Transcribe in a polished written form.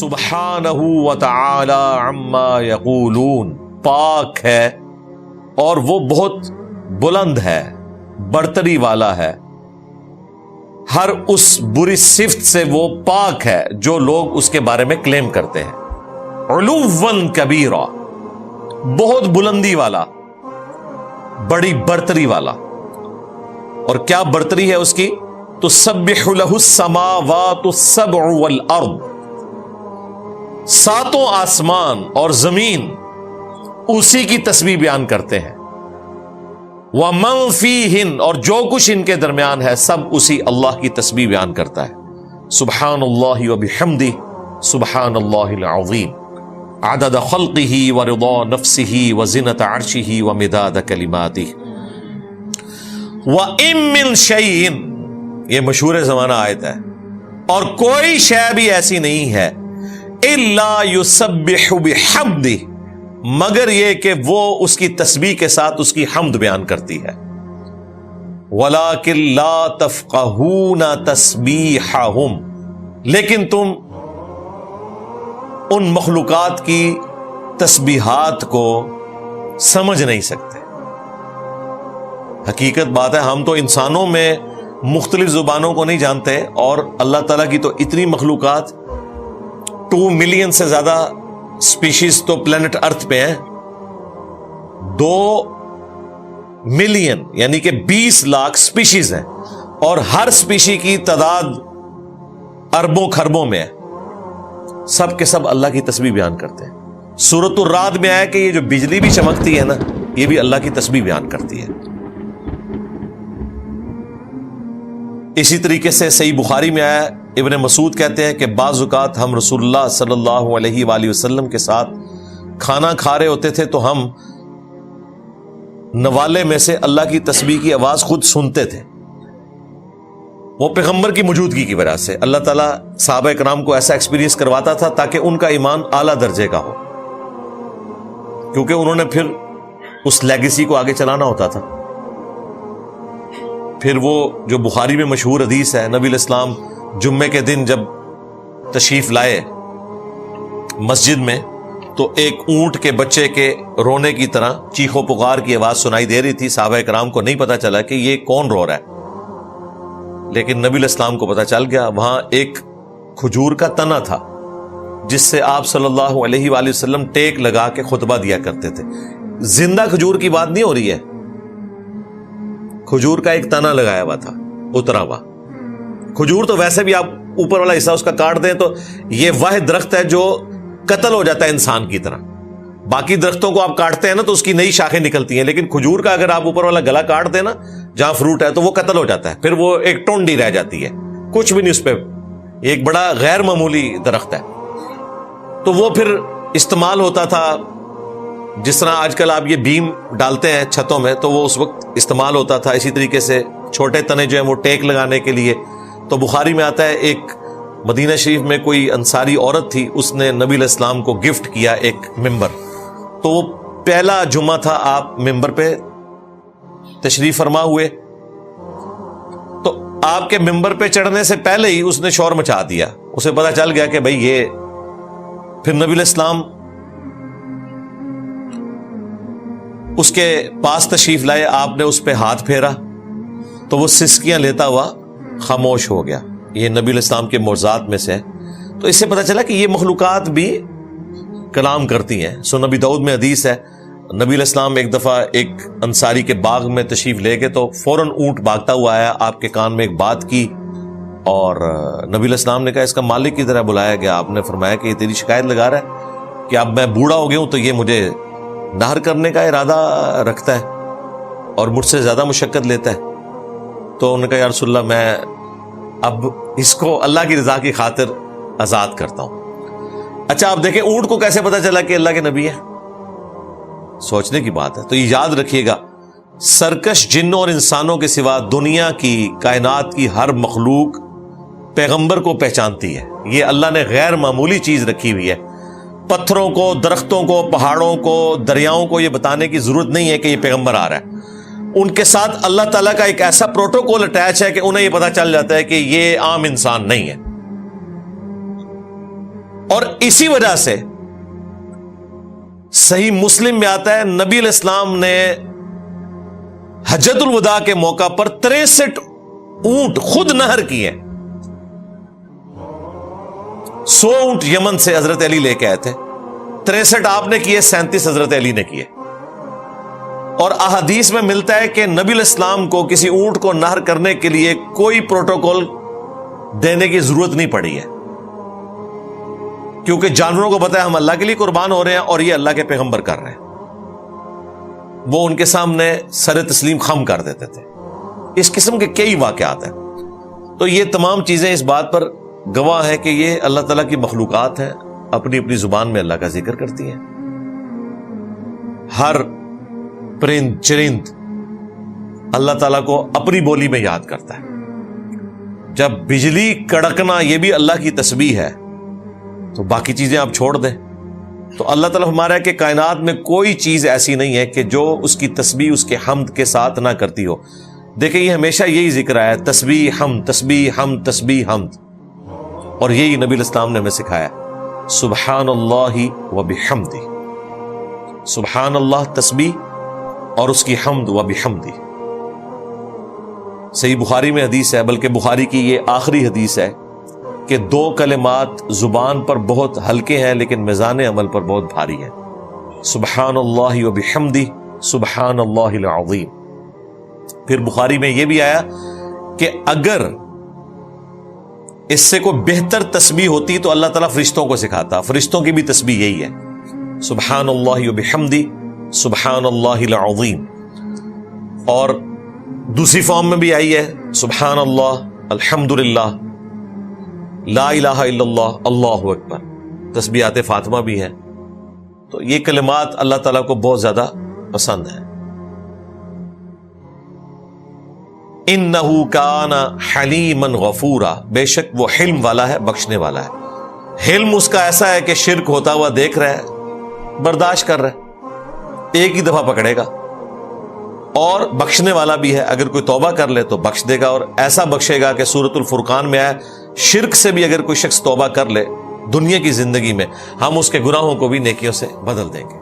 سبحانہ و تعالی عما یقولون، پاک ہے اور وہ بہت بلند ہے، برتری والا ہے، ہر اس بری صفت سے وہ پاک ہے جو لوگ اس کے بارے میں کلیم کرتے ہیں۔ علواً کبیرا، بہت بلندی والا، بڑی برتری والا۔ اور کیا برتری ہے اس کی؟ تسبح لہ السماوات السبع والارض، ساتوں آسمان اور زمین اسی کی تسبیح بیان کرتے ہیں۔ وَمَن فِيهِنْ، اور جو کچھ ان کے درمیان ہے سب اسی اللہ کی تسبیح بیان کرتا ہے۔ سبحان اللہ وبحمدہ، سبحان اللہ العظیم، عدد خلقہ ورضا نفسہ وزنۃ عرشہ ومداد کلماتہ۔ وَإِن مِّن شَيْءٍ، یہ مشہور زمانہ آیت ہے، اور کوئی شے بھی ایسی نہیں ہے الا یسبح بحمدہ، مگر یہ کہ وہ اس کی تسبیح کے ساتھ اس کی حمد بیان کرتی ہے۔ وَلَٰكِن لَا تَفْقَهُونَ تَسْبِيحَهُمْ، لیکن تم ان مخلوقات کی تسبیحات کو سمجھ نہیں سکتے۔ حقیقت بات ہے، ہم تو انسانوں میں مختلف زبانوں کو نہیں جانتے، اور اللہ تعالیٰ کی تو اتنی مخلوقات، 2 ملین سے زیادہ سپیشیز تو پلانٹ ارتھ پہ ہیں، 2 ملین یعنی کہ 20 لاکھ سپیشیز ہیں، اور ہر سپیشی کی تعداد اربوں خربوں میں ہے۔ سب کے سب اللہ کی تسبیح بیان کرتے ہیں۔ سورۃ الرعد میں آیا کہ یہ جو بجلی بھی چمکتی ہے نا، یہ بھی اللہ کی تسبیح بیان کرتی ہے۔ اسی طریقے سے صحیح بخاری میں آیا، ابن مسعود کہتے ہیں کہ بعض اوقات ہم رسول اللہ صلی اللہ علیہ وآلہ وسلم کے ساتھ کھانا کھا رہے ہوتے تھے تو ہم نوالے میں سے اللہ کی تسبیح کی آواز خود سنتے تھے۔ وہ پیغمبر کی موجودگی کی وجہ سے اللہ تعالیٰ صحابہ کرام کو ایسا ایکسپیرینس کرواتا تھا تاکہ ان کا ایمان اعلیٰ درجے کا ہو، کیونکہ انہوں نے پھر اس لیگیسی کو آگے چلانا ہوتا تھا۔ پھر وہ جو بخاری میں مشہور حدیث ہے، نبی الاسلام جمعے کے دن جب تشریف لائے مسجد میں تو ایک اونٹ کے بچے کے رونے کی طرح چیخ و پکار کی آواز سنائی دے رہی تھی۔ صحابہ کرام کو نہیں پتا چلا کہ یہ کون رو رہا ہے، لیکن نبی الاسلام کو پتا چل گیا۔ وہاں ایک کھجور کا تنا تھا جس سے آپ صلی اللہ علیہ وآلہ وسلم ٹیک لگا کے خطبہ دیا کرتے تھے۔ زندہ کھجور کی بات نہیں ہو رہی ہے، کھجور کا ایک تنا لگایا ہوا تھا، اترا ہوا۔ کھجور تو ویسے بھی آپ اوپر والا حصہ اس کا کاٹ دیں تو یہ واحد درخت ہے جو قتل ہو جاتا ہے انسان کی طرح۔ باقی درختوں کو آپ کاٹتے ہیں نا تو اس کی نئی شاخیں نکلتی ہیں، لیکن کھجور کا اگر آپ اوپر والا گلا کاٹ دیں نا جہاں فروٹ ہے تو وہ قتل ہو جاتا ہے، پھر وہ ایک ٹونڈی رہ جاتی ہے، کچھ بھی نہیں اس پہ۔ ایک بڑا غیر معمولی درخت ہے، تو وہ پھر استعمال ہوتا تھا جس طرح آج کل آپ یہ بیم ڈالتے ہیں چھتوں میں، تو وہ اس وقت استعمال ہوتا تھا۔ اسی طریقے سے چھوٹے تنے جو ہیں وہ ٹیک لگانے کے لیے۔ تو بخاری میں آتا ہے ایک مدینہ شریف میں کوئی انصاری عورت تھی، اس نے نبی علیہ السلام کو گفٹ کیا ایک ممبر، تو وہ پہلا جمعہ تھا آپ ممبر پہ تشریف فرما ہوئے، تو آپ کے ممبر پہ چڑھنے سے پہلے ہی اس نے شور مچا دیا۔ اسے پتا چل گیا کہ بھئی یہ، پھر نبی علیہ السلام اس کے پاس تشریف لائے، آپ نے اس پہ ہاتھ پھیرا تو وہ سسکیاں لیتا ہوا خاموش ہو گیا۔ یہ نبی علیہ السلام کے معجزات میں سے ہے۔ تو اس سے پتہ چلا کہ یہ مخلوقات بھی کلام کرتی ہیں۔ سو نبی داؤد میں حدیث ہے، نبی علیہ السلام ایک دفعہ ایک انصاری کے باغ میں تشریف لے گئے تو فوراً اونٹ بھاگتا ہوا آیا، آپ کے کان میں ایک بات کی، اور نبی علیہ السلام نے کہا اس کا مالک کی طرح بلایا گیا۔ آپ نے فرمایا کہ یہ تیری شکایت لگا رہا ہے کہ اب میں بوڑھا ہو گیا ہوں تو یہ مجھے نہر کرنے کا ارادہ رکھتا ہے اور مجھ سے زیادہ مشقت لیتا ہے۔ تو انہوں نے کہا یا رسول اللہ میں اب اس کو اللہ کی رضا کی خاطر آزاد کرتا ہوں۔ اچھا آپ دیکھیں اونٹ کو کیسے پتا چلا کہ اللہ کے نبی ہے؟ سوچنے کی بات ہے۔ تو یہ یاد رکھیے گا، سرکش جنوں اور انسانوں کے سوا دنیا کی، کائنات کی ہر مخلوق پیغمبر کو پہچانتی ہے۔ یہ اللہ نے غیر معمولی چیز رکھی ہوئی ہے۔ پتھروں کو، درختوں کو، پہاڑوں کو، دریاؤں کو یہ بتانے کی ضرورت نہیں ہے کہ یہ پیغمبر آ رہا ہے۔ ان کے ساتھ اللہ تعالیٰ کا ایک ایسا پروٹوکول اٹیچ ہے کہ انہیں یہ پتا چل جاتا ہے کہ یہ عام انسان نہیں ہے۔ اور اسی وجہ سے صحیح مسلم میں آتا ہے نبی علیہ السلام نے حجۃ الوداع کے موقع پر 63 اونٹ خود نہر کیے. 100 اونٹ یمن سے حضرت علی لے کے آئے تھے, 63 آپ نے کیے, 37 حضرت علی نے کیے. اور احادیث میں ملتا ہے کہ نبی علیہ السلام کو کسی اونٹ کو نہر کرنے کے لیے کوئی پروٹوکول دینے کی ضرورت نہیں پڑی ہے, کیونکہ جانوروں کو پتا ہے ہم اللہ کے لیے قربان ہو رہے ہیں اور یہ اللہ کے پیغمبر کر رہے ہیں. وہ ان کے سامنے سر تسلیم خم کر دیتے تھے. اس قسم کے کئی واقعات ہیں. تو یہ تمام چیزیں اس بات پر گواہ ہے کہ یہ اللہ تعالیٰ کی مخلوقات ہیں, اپنی اپنی زبان میں اللہ کا ذکر کرتی ہیں. ہر پرند چرند اللہ تعالیٰ کو اپنی بولی میں یاد کرتا ہے. جب بجلی کڑکنا یہ بھی اللہ کی تسبیح ہے تو باقی چیزیں آپ چھوڑ دیں. تو اللہ تعالیٰ ہمارا ہے کہ کائنات میں کوئی چیز ایسی نہیں ہے کہ جو اس کی تسبیح اس کے حمد کے ساتھ نہ کرتی ہو. دیکھیں یہ ہمیشہ یہی ذکر آیا, تسبیح حمد, تسبیح حمد, تسبیح حمد, اور یہی نبی علیہ السلام نے ہمیں سکھایا. سبحان اللہ و بحمدہ, سبحان اللہ تسبیح اور اس کی حمد و بحمدہ. صحیح بخاری میں حدیث ہے, بلکہ بخاری کی یہ آخری حدیث ہے کہ 2 کلمات زبان پر بہت ہلکے ہیں لیکن میزان عمل پر بہت بھاری ہیں. سبحان اللہ و بحمدہ, سبحان اللہ العظیم. پھر بخاری میں یہ بھی آیا کہ اگر اس سے کوئی بہتر تسبیح ہوتی تو اللہ تعالیٰ فرشتوں کو سکھاتا. فرشتوں کی بھی تسبیح یہی ہے, سبحان اللہ و بحمدہ, سبحان اللہ العظیم. اور دوسری فارم میں بھی آئی ہے, سبحان اللہ, الحمدللہ, لا الہ الا اللہ, اللہ اکبر. تسبیحات فاطمہ بھی ہیں. تو یہ کلمات اللہ تعالیٰ کو بہت زیادہ پسند ہیں. انہ کان حلیما غفورا, بے شک وہ حلم والا ہے, بخشنے والا ہے. حلم اس کا ایسا ہے کہ شرک ہوتا ہوا دیکھ رہا ہے, برداشت کر رہا ہے, ایک ہی دفعہ پکڑے گا. اور بخشنے والا بھی ہے, اگر کوئی توبہ کر لے تو بخش دے گا, اور ایسا بخشے گا کہ سورۃ الفرقان میں آیا شرک سے بھی اگر کوئی شخص توبہ کر لے دنیا کی زندگی میں, ہم اس کے گناہوں کو بھی نیکیوں سے بدل دیں گے.